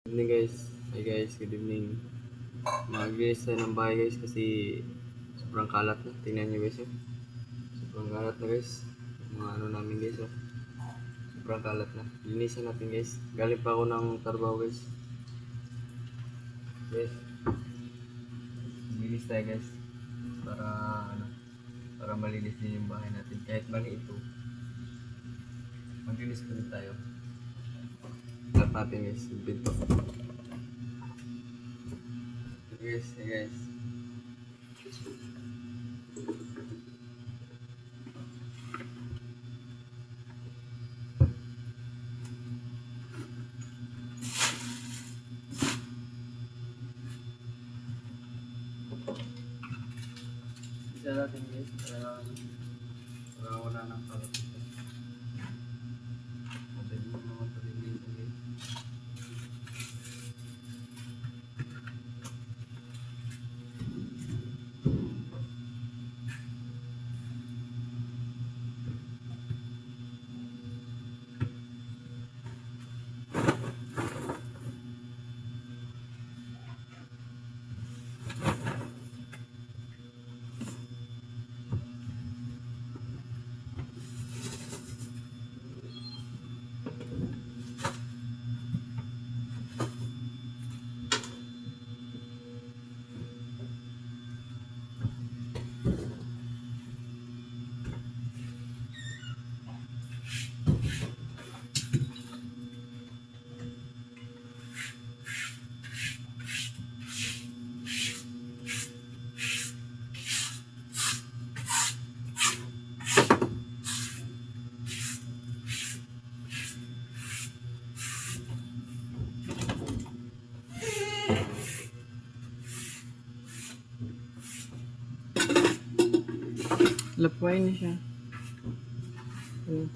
Good evening guys. Hi guys, good evening. Mag-guys tayo ng bahay guys kasi sobrang kalat na. Tingnan nyo guys. Sobrang kalat na guys. Mga ano namin guys. Sobrang kalat na. Linisan natin guys. Galing pa ako ng trabaho guys. Guys, linis tayo guys. Para ano, para malinis din yung bahay natin. Kahit mali ito, maglinis pa rin tayo. Lahat natin guys. Bito. Guys, hey guys. Isa natin guys. Para wala nang kalat dito. Madali mo naman palilisan guys. Lapway na siya. Oh.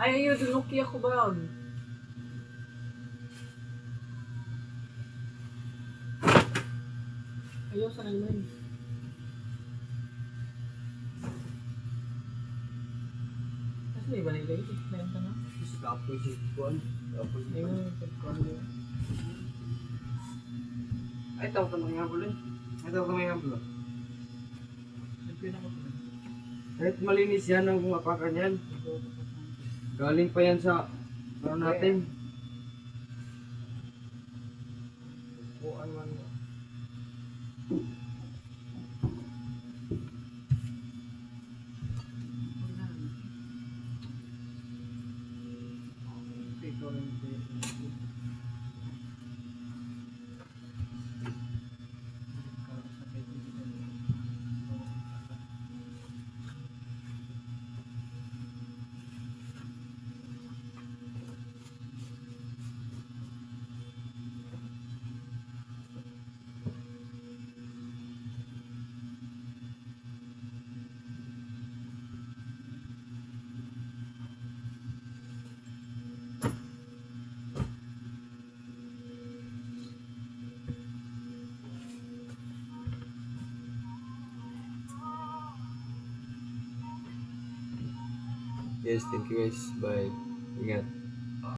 Ay, ayun, Nokia ko ba yun? Ayaw sa naman. Kasi may ba nilagay? Meron ka na? Tapos yung kuwan. Tapos yung Ayun, pagkuhan mo. ay, tawag ka mga habol eh. Ay, tawag ka mga habol. Nagpina ko pa. Kahit malinis yan ang apakan yan. Galing pa yan sa ano natin. Kuwan man. Yes, thank you guys. Bye. Ingat.